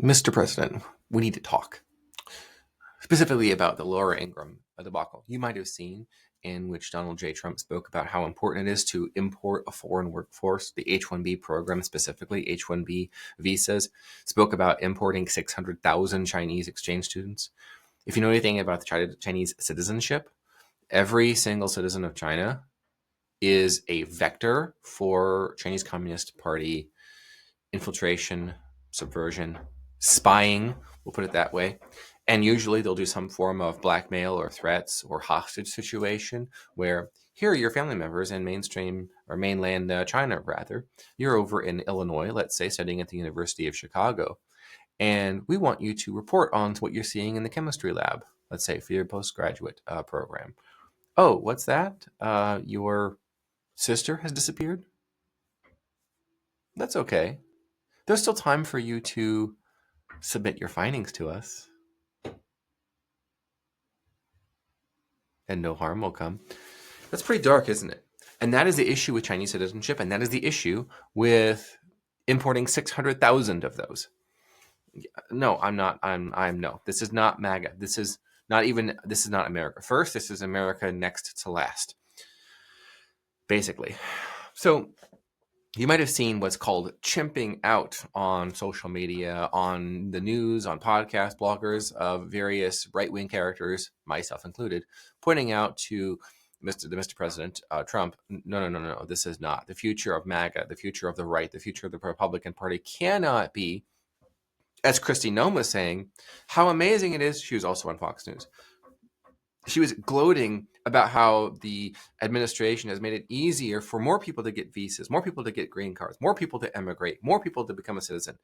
Mr. President, we need to talk specifically about the Laura Ingraham debacle. You might have seen in which Donald J. Trump spoke about how important it is to import a foreign workforce, the H-1B program specifically, H-1B visas, spoke about importing 600,000 Chinese exchange students. If you know anything about the Chinese citizenship, every single citizen of China is a vector for Chinese Communist Party infiltration, subversion, spying, we'll put it that way. And usually they'll do some form of blackmail or threats or hostage situation where here are your family members in mainstream or mainland China, rather. You're over in Illinois, let's say, studying at the University of Chicago. And we want you to report on what you're seeing in the chemistry lab, let's say, for your postgraduate program. Oh, what's that? Your sister has disappeared? That's okay. There's still time for you to submit your findings to us, and no harm will come. That's pretty dark, isn't it? And that is the issue with Chinese citizenship, and that is the issue with importing 600,000 of those. No, I'm not. I'm no. This is not MAGA. This is not America first. This is America next to last, basically. So you might have seen what's called chimping out on social media, on the news, on podcast bloggers of various right-wing characters, myself included, pointing out to Mr. President Trump, no, this is not. The future of MAGA, the future of the right, the future of the Republican Party cannot be, as Kristi Noem was saying, how amazing it is. She was also on Fox News. She was gloating about how the administration has made it easier for more people to get visas, more people to get green cards, more people to emigrate, more people to become a citizen.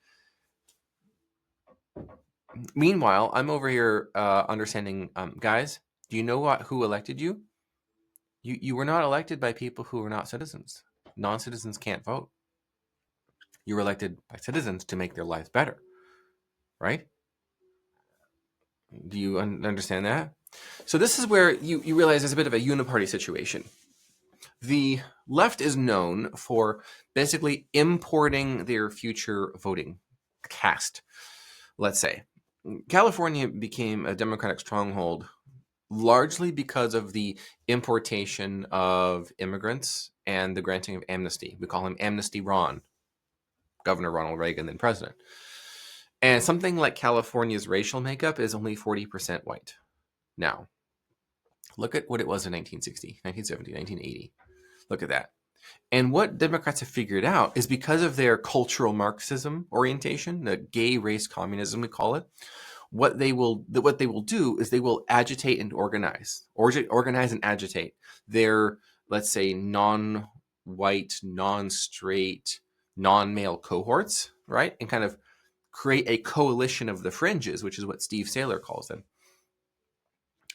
Meanwhile, I'm over here understanding, guys, do you know who elected you? You were not elected by people who were not citizens. Non-citizens can't vote. You were elected by citizens to make their lives better, right? Do you understand that? So this is where you realize there's a bit of a uniparty situation. The left is known for basically importing their future voting caste. Let's say California became a Democratic stronghold largely because of the importation of immigrants and the granting of amnesty. We call him Amnesty Ron, Governor Ronald Reagan, then president. And something like California's racial makeup is only 40% white. Now, look at what it was in 1960, 1970, 1980. Look at that. And what Democrats have figured out is because of their cultural Marxism orientation, the gay race communism we call it, what they will do is they will agitate and organize and agitate their, let's say, non-white, non-straight, non-male cohorts, right? And kind of create a coalition of the fringes, which is what Steve Saylor calls them.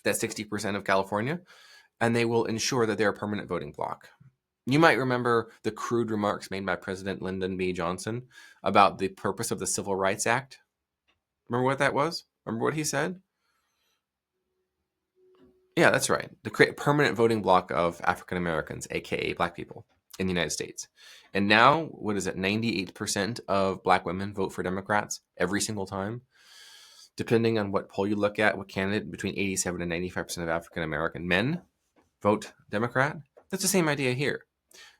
That's 60% of California, and they will ensure that they're a permanent voting bloc. You might remember the crude remarks made by President Lyndon B. Johnson about the purpose of the Civil Rights Act. Remember what that was? Remember what he said? Yeah, that's right. To create a permanent voting bloc of African Americans, aka Black people, in the United States. And now, what is it? 98% of Black women vote for Democrats every single time. Depending on what poll you look at, what candidate, between 87 and 95% of African American men vote Democrat. That's the same idea here.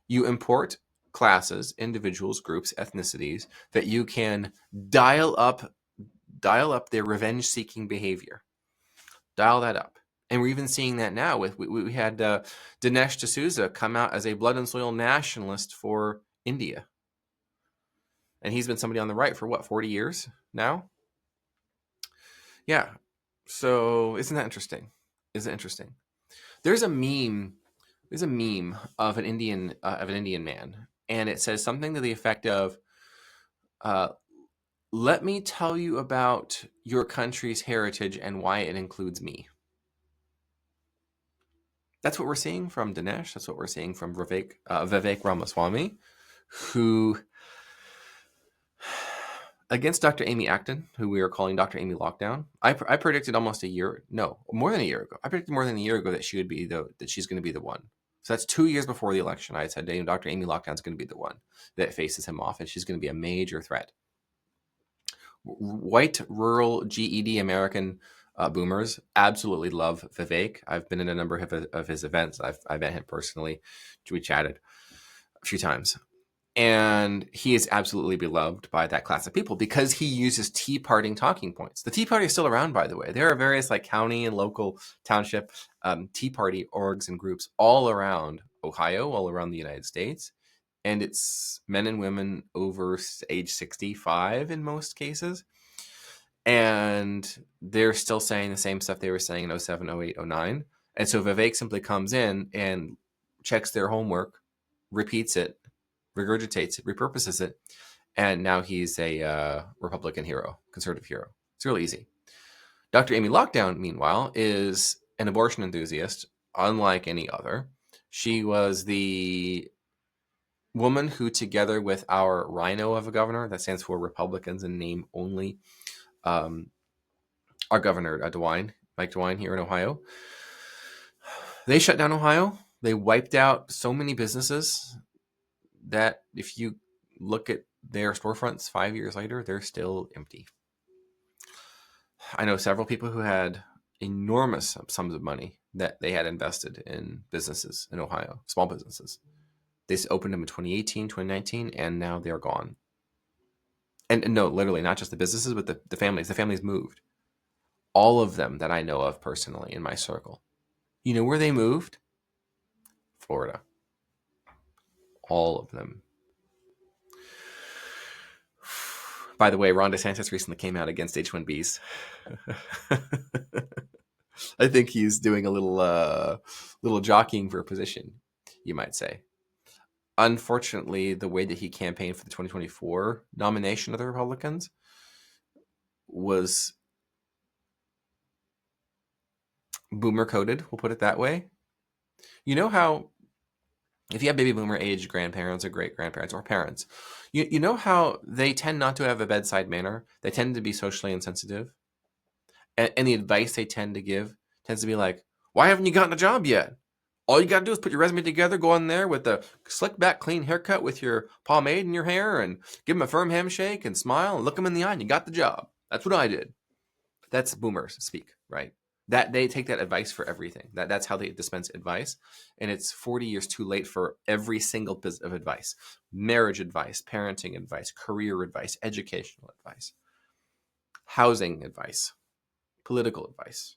You import classes, individuals, groups, ethnicities that you can dial up their revenge-seeking behavior. Dial that up. And we're even seeing that now. We had Dinesh D'Souza come out as a blood and soil nationalist for India. And he's been somebody on the right for, 40 years now? Yeah. So isn't that interesting? Isn't it interesting? There's a meme of an Indian man, and it says something to the effect of, let me tell you about your country's heritage and why it includes me. That's what we're seeing from Dinesh. That's what we're seeing from Vivek Ramaswamy, who, against Dr. Amy Acton, who we are calling Dr. Amy Lockdown, I predicted more than a year ago. I predicted more than a year ago that she's going to be the one. So that's 2 years before the election. I said, Dr. Amy Lockdown is going to be the one that faces him off, and she's going to be a major threat. White, rural, GED American boomers absolutely love Vivek. I've been in a number of his events. I've met him personally. We chatted a few times. And he is absolutely beloved by that class of people because he uses Tea Party talking points. The Tea Party is still around, by the way. There are various like county and local township Tea Party orgs and groups all around Ohio, all around the United States. And it's men and women over age 65 in most cases. And they're still saying the same stuff they were saying in 07, 08, 09. And so Vivek simply comes in and checks their homework, repeats it, regurgitates it, repurposes it, and now he's a Republican hero, conservative hero. It's really easy. Dr. Amy Lockdown, meanwhile, is an abortion enthusiast, unlike any other. She was the woman who, together with our Rhino of a governor, that stands for Republicans in name only, our governor, Mike DeWine here in Ohio, they shut down Ohio. They wiped out so many businesses that if you look at their storefronts 5 years later, they're still empty. I know several people who had enormous sums of money that they had invested in businesses in Ohio, small businesses. They opened them in 2018, 2019, and now they're gone. And no, literally, not just the businesses, but the families. The families moved. All of them that I know of personally in my circle. You know where they moved? Florida. All of them. By the way, Ron DeSantis recently came out against H-1Bs. I think he's doing a little jockeying for a position, you might say. Unfortunately, the way that he campaigned for the 2024 nomination of the Republicans was boomer coded, we'll put it that way. You know how if you have baby boomer age grandparents or great grandparents or parents, you know how they tend not to have a bedside manner. They tend to be socially insensitive. And the advice they tend to give tends to be like, why haven't you gotten a job yet? All you got to do is put your resume together, go on there with a slick back, clean haircut with your pomade in your hair and give them a firm handshake and smile and look them in the eye and you got the job. That's what I did. That's boomers speak, right? That they take that advice for everything. That's how they dispense advice. And it's 40 years too late for every single bit of advice. Marriage advice, parenting advice, career advice, educational advice, housing advice, political advice,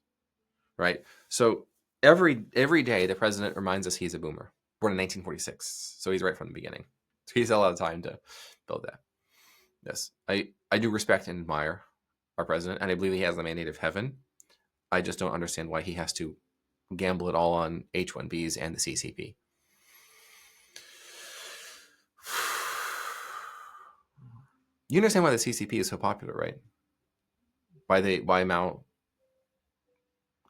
right? So every day the president reminds us he's a boomer, born in 1946. So he's right from the beginning. So he's a lot of time to build that. Yes, I do respect and admire our president, and I believe he has the mandate of heaven. I just don't understand why he has to gamble it all on H-1Bs and the CCP. You understand why the CCP is so popular, right? Why Mao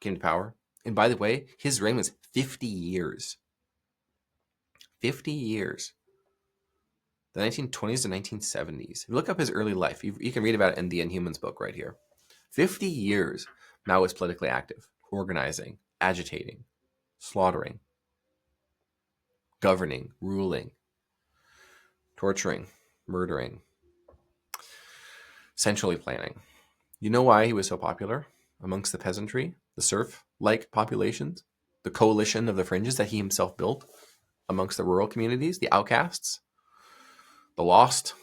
came to power? And by the way, his reign was 50 years. 50 years. The 1920s to 1970s. If you look up his early life, you can read about it in the Inhumans book right here. 50 years, Mao was politically active, organizing, agitating, slaughtering, governing, ruling, torturing, murdering, centrally planning. You know why he was so popular amongst the peasantry, the serf-like populations, the coalition of the fringes that he himself built amongst the rural communities, the outcasts, the lost,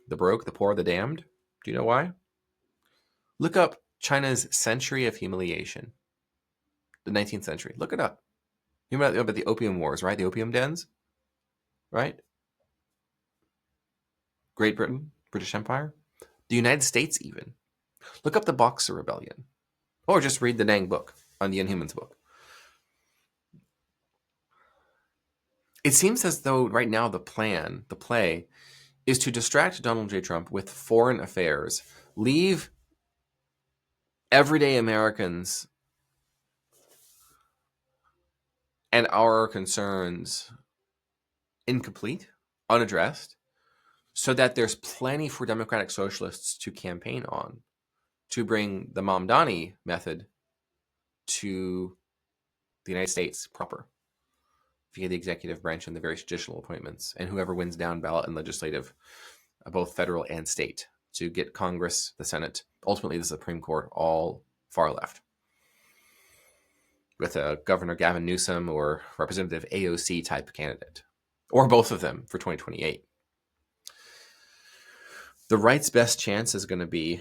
the broke, the poor, the damned? Do you know why? Look up China's Century of Humiliation, the 19th century. Look it up. You remember about the Opium Wars, right? The opium dens, right? Great Britain, British Empire, the United States even. Look up the Boxer Rebellion, or just read the dang book on the Inhumans book. It seems as though right now the play, is to distract Donald J. Trump with foreign affairs, leave everyday Americans and our concerns incomplete, unaddressed, so that there's plenty for Democratic Socialists to campaign on, to bring the Mamdani method to the United States proper, via the executive branch and the various judicial appointments, and whoever wins down ballot and legislative, both federal and state. to get Congress, the Senate, ultimately the Supreme Court, all far left, with a Governor Gavin Newsom or Representative AOC type candidate, or both of them for 2028. The right's best chance is going to be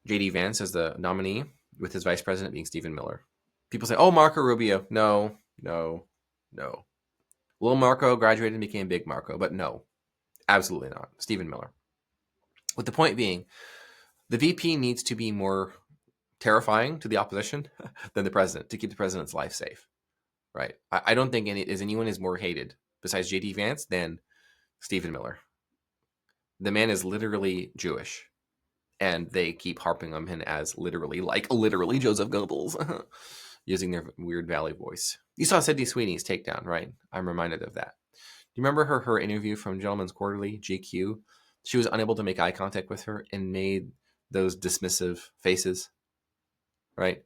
J.D. Vance as the nominee, with his vice president being Stephen Miller. People say, oh, Marco Rubio. No. Little Marco graduated and became Big Marco, but no, absolutely not. Stephen Miller. With the point being, the VP needs to be more terrifying to the opposition than the president to keep the president's life safe, right? I don't think anyone is more hated besides J.D. Vance than Stephen Miller. The man is literally Jewish, and they keep harping on him as literally Joseph Goebbels, using their weird Valley voice. You saw Sydney Sweeney's takedown, right? I'm reminded of that. Do you remember her interview from Gentleman's Quarterly, GQ? She was unable to make eye contact with her and made those dismissive faces, right?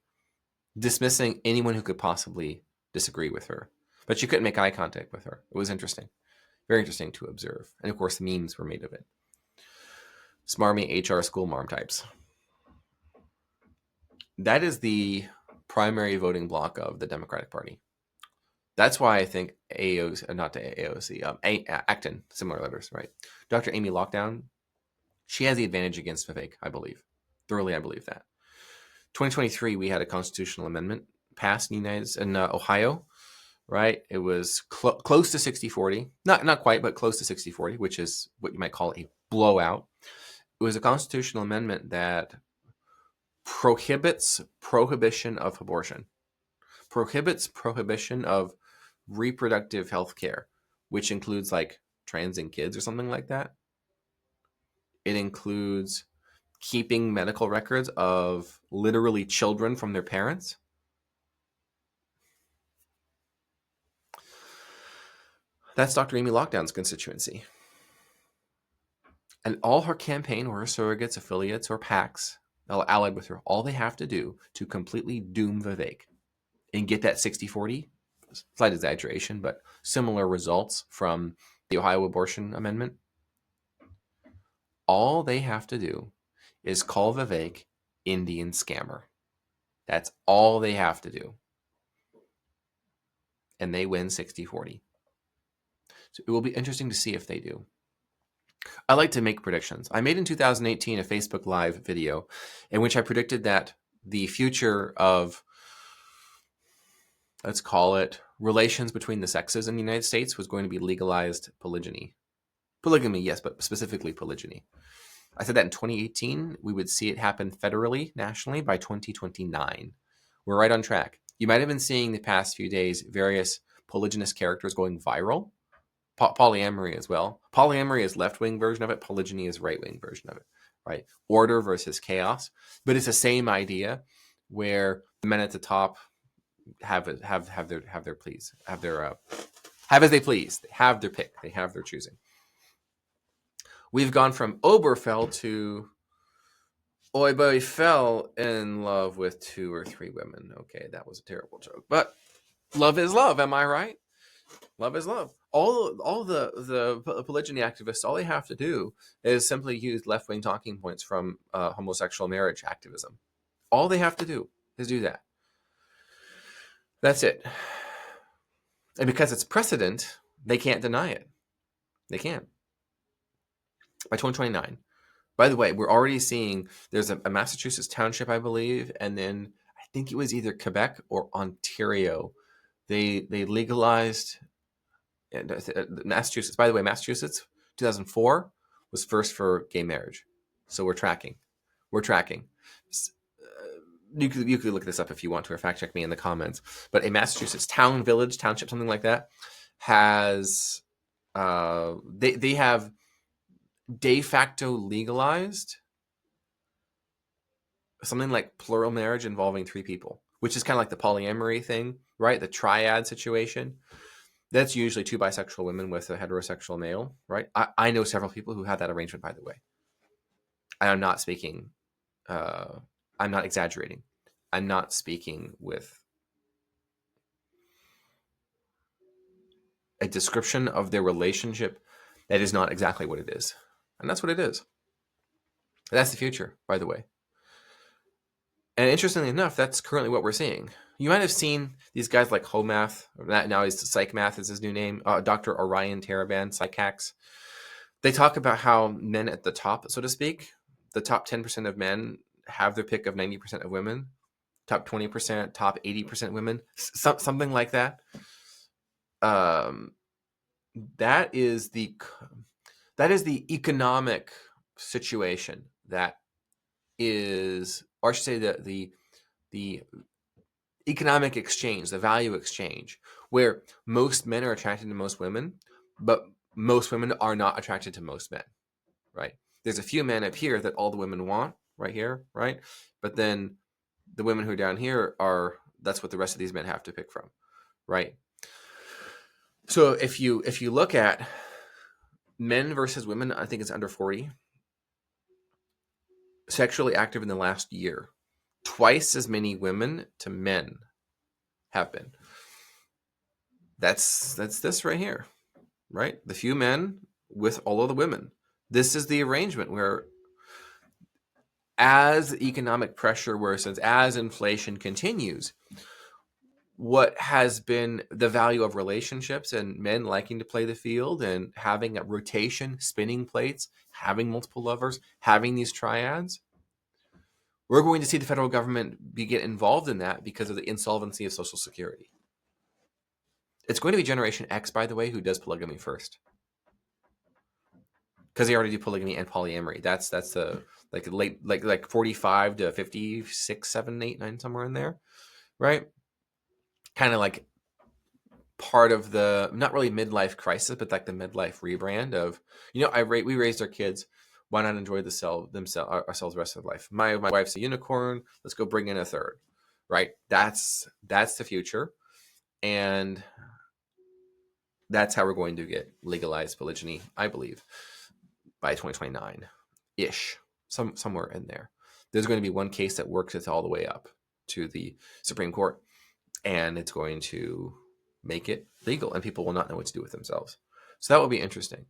Dismissing anyone who could possibly disagree with her. But she couldn't make eye contact with her. It was interesting. Very interesting to observe. And of course, memes were made of it. Smarmy HR school marm types. That is the primary voting bloc of the Democratic Party. That's why I think Acton, similar letters, right? Dr. Amy Lockdown, she has the advantage against Vivek, I believe. Thoroughly, I believe that. 2023, we had a constitutional amendment passed in Ohio, right? It was close to 60-40. Not quite, but close to 60-40, which is what you might call a blowout. It was a constitutional amendment that prohibits prohibition of abortion, prohibits prohibition of reproductive health care, which includes like trans and kids or something like that. It includes keeping medical records of literally children from their parents. That's Dr. Amy Lockdown's constituency. And all her campaign or her surrogates, affiliates, or PACs allied with her, all they have to do to completely doom Vivek and get that 60-40, slight exaggeration, but similar results from the Ohio abortion amendment, all they have to do is call Vivek Indian scammer. That's all they have to do. And they win 60-40. So it will be interesting to see if they do. I like to make predictions. I made in 2018 a Facebook Live video in which I predicted that the future of, let's call it, relations between the sexes in the United States was going to be legalized polygyny. Polygamy, yes, but specifically polygyny. I said that in 2018, we would see it happen federally, nationally, by 2029. We're right on track. You might have been seeing the past few days various polygynous characters going viral. Polyamory as well. Polyamory is left-wing version of it. Polygyny is right-wing version of it, right? Order versus chaos. But it's the same idea where the men at the top have their please, have as they please. They have their pick. They have their choosing. We've gone from Oberfell to Oi boy fell in love with 2 or 3 women. Okay, that was a terrible joke. But love is love, am I right? Love is love. All the polygyny activists, all they have to do is simply use left-wing talking points from homosexual marriage activism. All they have to do is do that. That's it. And because it's precedent, they can't deny it. They can't. By 2029. By the way, we're already seeing there's a Massachusetts township, I believe, and then I think it was either Quebec or Ontario. They legalized Massachusetts. By the way, Massachusetts, 2004 was first for gay marriage. So we're tracking. You could look this up if you want to, or fact check me in the comments. But a Massachusetts town, village, township, something like that, has they have de facto legalized something like plural marriage involving 3 people, which is kind of like the polyamory thing, right? The triad situation. That's usually 2 bisexual women with a heterosexual male, right? I know several people who have that arrangement, by the way. I'm not speaking, I'm not exaggerating. I'm not speaking with a description of their relationship that is not exactly what it is. And that's what it is. That's the future, by the way. And interestingly enough, that's currently what we're seeing. You might have seen these guys like Homath, now he's Psych Math is his new name, Dr. Orion Taraban, Psychax. They talk about how men at the top, so to speak, the top 10% of men have their pick of 90% of women, top 20%, top 80% women, something like that. That is the economic situation that is, or I should say the economic exchange, the value exchange, where most men are attracted to most women, but most women are not attracted to most men, right? There's a few men up here that all the women want right here, right? But then the women who are down here that's what the rest of these men have to pick from, right? So if you look at men versus women, I think it's under 40, sexually active in the last year, twice as many women to men have been. That's this right here, right? The few men with all of the women. This is the arrangement where, as economic pressure worsens, as inflation continues, what has been the value of relationships and men liking to play the field and having a rotation, spinning plates, having multiple lovers, having these triads, we're going to see the federal government get involved in that because of the insolvency of Social Security. It's going to be Generation X, by the way, who does polygamy first, because they already do polygamy and polyamory. That's the like 45 to 56, 7, 8, 9, somewhere in there, right? Kind of like part of the, not really midlife crisis, but like the midlife rebrand of, we raised our kids. Why not enjoy ourselves the rest of life? My wife's a unicorn. Let's go bring in a third, right? That's the future, and that's how we're going to get legalized polygyny, I believe, by 2029 ish, somewhere in there. There's going to be one case that works it all the way up to the Supreme Court, and it's going to make it legal, and people will not know what to do with themselves. So that will be interesting.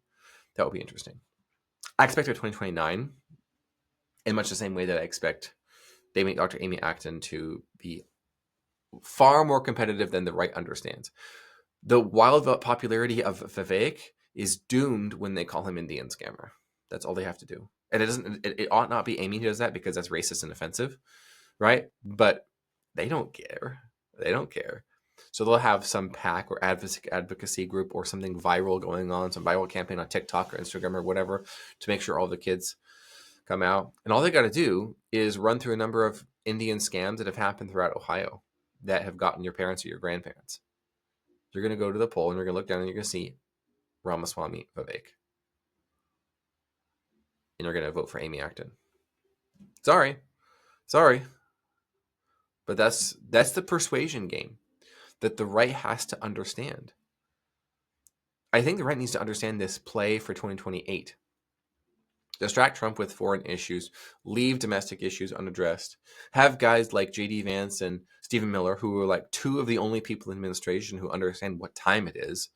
I expect by 2029, in much the same way that I expect Dr. Amy Acton to be far more competitive than the right understands. The wild popularity of Vivek is doomed when they call him Indian scammer. That's all they have to do. And it ought not be Amy who does that, because that's racist and offensive, right? But they don't care. So they'll have some PAC or advocacy group or something viral going on, some viral campaign on TikTok or Instagram or whatever, to make sure all the kids come out. And all they got to do is run through a number of Indian scams that have happened throughout Ohio that have gotten your parents or your grandparents. You're going to go to the poll and you're going to look down and you're going to see Ramaswamy Vivek. And you're going to vote for Amy Acton. Sorry. But that's the persuasion game that the right has to understand. I think the right needs to understand this play for 2028. Distract Trump with foreign issues, leave domestic issues unaddressed, have guys like J.D. Vance and Stephen Miller, who are like two of the only people in administration who understand what time it is.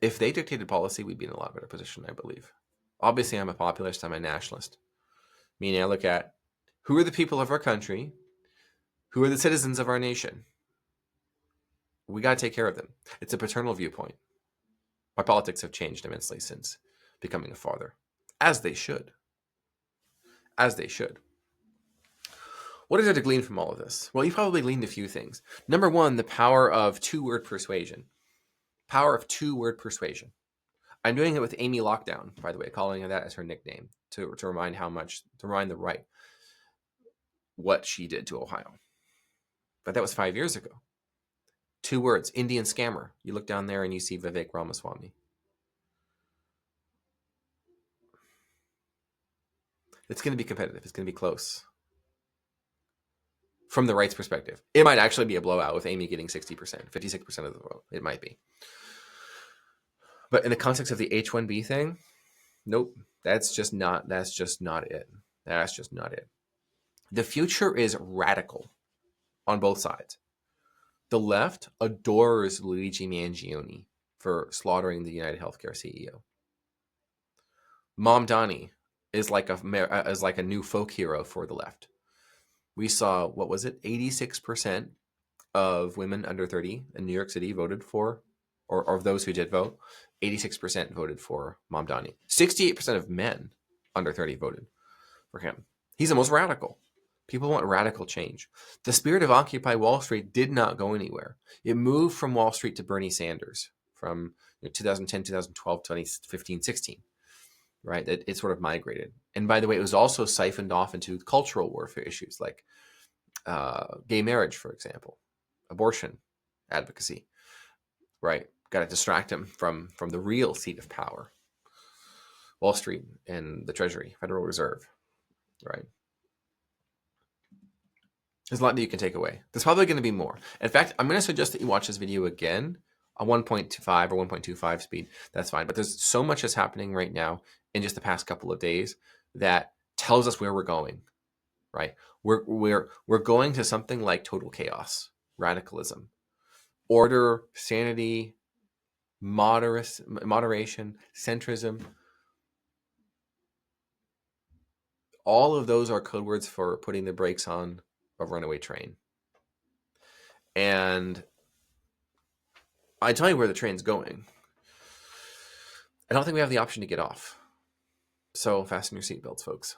If they dictated policy, we'd be in a lot better position, I believe. Obviously, I'm a populist, I'm a nationalist. Meaning I look at who are the people of our country, who are the citizens of our nation. We got to take care of them. It's a paternal viewpoint. My politics have changed immensely since becoming a father, as they should. What is there to glean from all of this? Well, you probably gleaned a few things. Number one, the power of two-word persuasion. I'm doing it with Amy Lockdown, by the way, calling that as her nickname to remind the right what she did to Ohio. But that was 5 years ago. 2 words, Indian scammer. You look down there and you see Vivek Ramaswamy. It's going to be competitive. It's going to be close. From the right's perspective, it might actually be a blowout with Amy getting 60%, 56% of the vote. It might be. But in the context of the H-1B thing, nope. That's just not it. The future is radical on both sides. The left adores Luigi Mangione for slaughtering the United Healthcare CEO. Mamdani is like a new folk hero for the left. We saw, what was it, 86% of women under 30 in New York City voted for, or of those who did vote, 86% voted for Mamdani. 68% of men under 30 voted for him. He's the most radical. People want radical change. The spirit of Occupy Wall Street did not go anywhere. It moved from Wall Street to Bernie Sanders from 2010, 2012, 2015, 16. Right? It sort of migrated. And by the way, it was also siphoned off into cultural warfare issues like gay marriage, for example, abortion advocacy, right? Got to distract him from the real seat of power, Wall Street and the Treasury, Federal Reserve, right? There's a lot that you can take away. There's probably going to be more. In fact, I'm going to suggest that you watch this video again on 1.25 or 1.25 speed. That's fine. But there's so much that's happening right now in just the past couple of days that tells us where we're going, right? We're going to something like total chaos, radicalism, order, sanity, moderation, centrism. All of those are code words for putting the brakes on a runaway train. And I tell you where the train's going. I don't think we have the option to get off. So fasten your seatbelts, folks.